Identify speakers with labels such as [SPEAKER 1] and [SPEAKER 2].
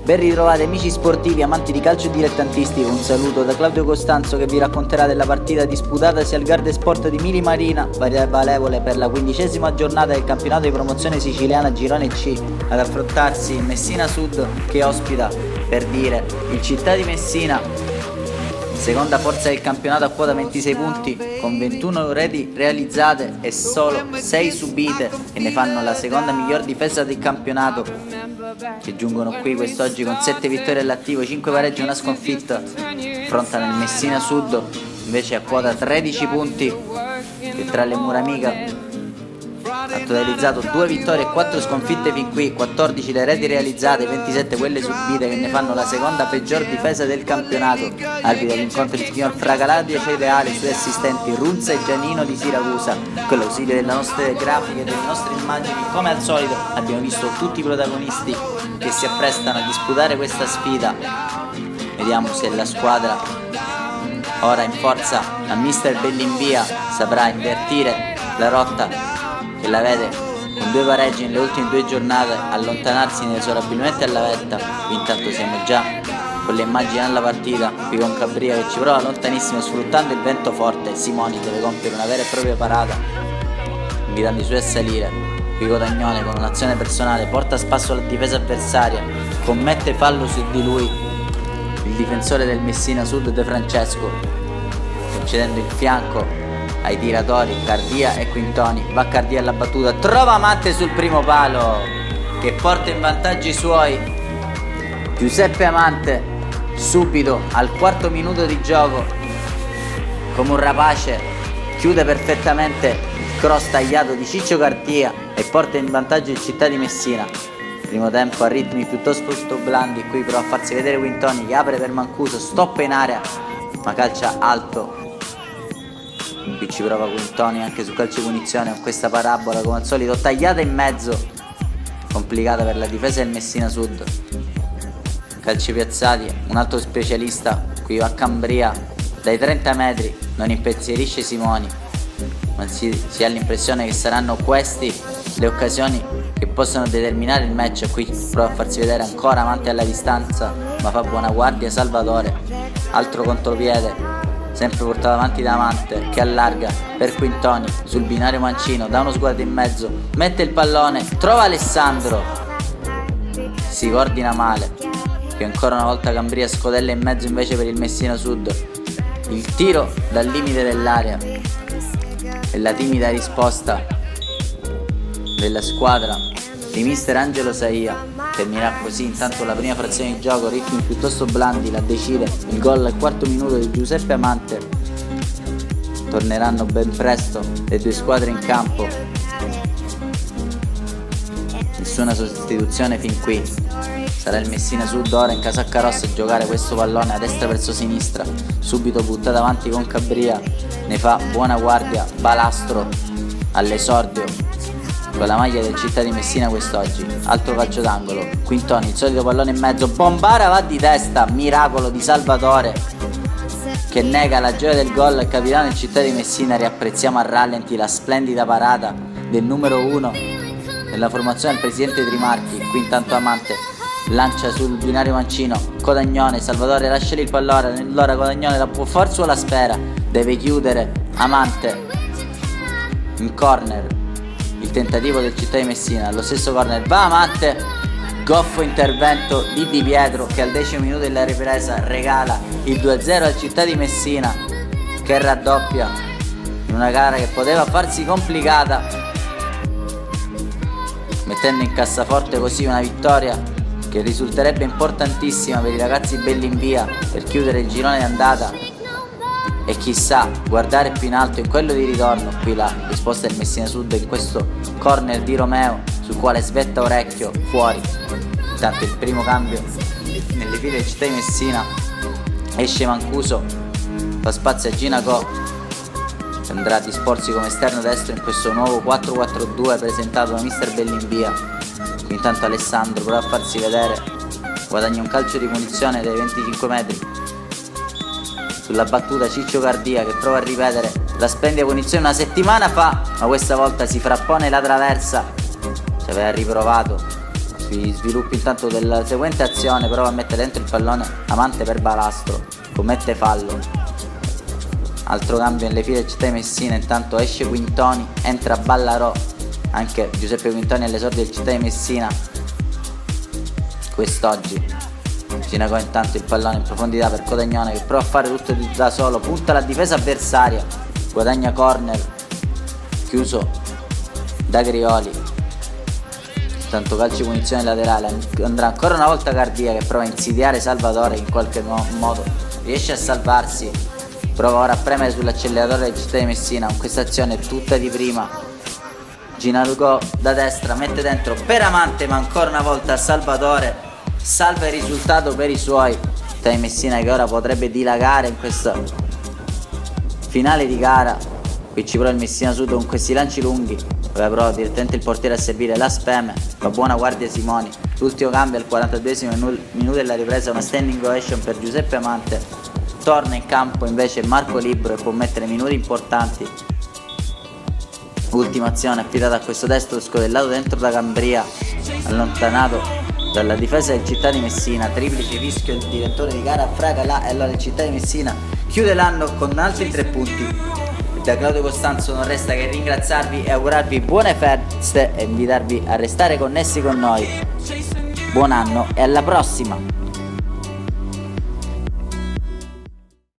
[SPEAKER 1] Ben ritrovati amici sportivi, amanti di calcio e dilettantisti, un saluto da Claudio Costanzo che vi racconterà della partita disputatasi al Garde Sport di Mili Marina, valevole per la 15ª giornata del campionato di promozione siciliana Girone C, ad affrontarsi il Messina Sud che ospita, per dire, il Città di Messina, seconda forza del campionato a quota 26 punti con 21 reti realizzate e solo 6 subite, e ne fanno la seconda miglior difesa del campionato, che giungono qui quest'oggi con 7 vittorie all'attivo, 5 pareggi e una sconfitta. Affrontano il Messina Sud invece a quota 13 punti, che tra le mura amiche ha totalizzato 2 vittorie e 4 sconfitte fin qui, 14 le reti realizzate, 27 quelle subite, che ne fanno la seconda peggior difesa del campionato. Arbitra l'incontro il signor Fragaladio Cereale, i suoi assistenti Runza e Giannino di Siracusa. Con l'ausilio delle nostre grafiche e delle nostre immagini, come al solito abbiamo visto tutti i protagonisti che si apprestano a disputare questa sfida. Vediamo se la squadra ora in forza a Mister Bellinvia saprà invertire la rotta che la vede con 2 pareggi nelle ultime 2 giornate allontanarsi inesorabilmente alla vetta. Qui intanto siamo già con le immagini alla partita, qui con Cabria che ci prova lontanissimo sfruttando il vento forte. Simoni deve compiere una vera e propria parata invitando i suoi a salire. Qui Codagnone con un'azione personale porta a spasso la difesa avversaria, commette fallo su di lui il difensore del Messina Sud De Francesco, concedendo il fianco ai tiratori Cardia e Quintoni. Va Cardia alla battuta, trova Amante sul primo palo che porta in vantaggio i suoi. Giuseppe Amante subito al 4° minuto di gioco, come un rapace, chiude perfettamente il cross tagliato di Ciccio Cardia e porta in vantaggio il Città di Messina. Primo tempo a ritmi piuttosto blandi, qui prova a farsi vedere Quintoni che apre per Mancuso, stoppa in area ma calcia alto. Qui ci prova Quintoni anche su calcio di punizione con questa parabola come al solito tagliata in mezzo, complicata per la difesa del Messina Sud. Calci piazzati, un altro specialista qui va a Cambria dai 30 metri, non impensierisce Simoni, ma si ha l'impressione che saranno queste le occasioni che possono determinare il match. Qui prova a farsi vedere ancora Amante alla distanza ma fa buona guardia Salvatore, altro contropiede sempre portato avanti da Amante che allarga per Quintoni sul binario mancino, dà uno sguardo in mezzo, mette il pallone, trova Alessandro, si coordina male, che ancora una volta Cambria scodella in mezzo invece per il Messina Sud. Il tiro dal limite dell'area e la timida risposta della squadra di mister Angelo Saia. Terminerà così intanto la prima frazione di gioco, ritmi piuttosto blandi, la decide il gol al 4° minuto di Giuseppe Amante. Torneranno ben presto le 2 squadre in campo, nessuna sostituzione fin qui. Sarà il Messina Sud ora in casacca rossa a giocare questo pallone a destra verso sinistra, subito buttato avanti con Cabria, ne fa buona guardia Balastro all'esordio con la maglia del Città di Messina quest'oggi. Altro calcio d'angolo, Quintoni, il solito pallone in mezzo, Bombara va di testa, miracolo di Salvatore che nega la gioia del gol al capitano del Città di Messina. Riapprezziamo a rallenti la splendida parata del numero 1 della formazione del presidente Trimarchi. Qui intanto Amante lancia sul binario mancino, Codagnone, Salvatore lascia lì il pallone, allora Codagnone la può far sua, la spera, deve chiudere Amante in corner. Il tentativo del Città di Messina, allo stesso corner va Amante, goffo intervento di Di Pietro che al 10° minuto della ripresa regala il 2-0 al Città di Messina, che raddoppia in una gara che poteva farsi complicata, mettendo in cassaforte così una vittoria che risulterebbe importantissima per i ragazzi Bellinvia per chiudere il girone di andata e chissà guardare più in alto in quello di ritorno. Qui la risposta del Messina Sud in questo corner di Romeo sul quale svetta Orecchio fuori. Intanto il primo cambio nelle file del Città di Messina, esce Mancuso, fa spazio a Ginacò che andrà a disporsi come esterno destro in questo nuovo 4-4-2 presentato da mister Bellinvia. Qui intanto Alessandro prova a farsi vedere, guadagna un calcio di punizione dai 25 metri. Sulla battuta Ciccio Cardia che prova a ripetere la splendida punizione una settimana fa, ma questa volta si frappone la traversa. Ci aveva riprovato Si sviluppa intanto della seguente azione, prova a mettere dentro il pallone Amante per Balastro, commette fallo. Altro cambio nelle file del Città di Messina, intanto esce Quintoni, entra Ballarò, anche Giuseppe Quintoni all'esordio del Città di Messina quest'oggi. Ginagò intanto il pallone in profondità per Codagnone, che prova a fare tutto da solo, punta la difesa avversaria, guadagna corner, chiuso da Grioli. Intanto calcio di punizione laterale, andrà ancora una volta Cardia, che prova a insidiare Salvatore, in qualche modo riesce a salvarsi, prova ora a premere sull'acceleratore del Città di Messina, con questa azione tutta di prima. Ginagò da destra, mette dentro per Amante, ma ancora una volta Salvatore salva il risultato per i suoi. Città di Messina che ora potrebbe dilagare in questa finale di gara. Qui ci prova il Messina Sud con questi lanci lunghi, dove prova direttamente il portiere a servire la speme, ma buona guardia Simoni. L'ultimo cambio al 42esimo minuto della ripresa, una standing ovation per Giuseppe Amante. Torna in campo invece Marco Libro, e può mettere minuti importanti. Ultima azione affidata a questo destro scodellato dentro da Cambria, allontanato dalla difesa del Città di Messina. Triplice fischio il direttore di gara Fracalà, e allora il Città di Messina chiude l'anno con altri 3 punti. Da Claudio Costanzo non resta che ringraziarvi e augurarvi buone feste e invitarvi a restare connessi con noi. Buon anno e alla prossima!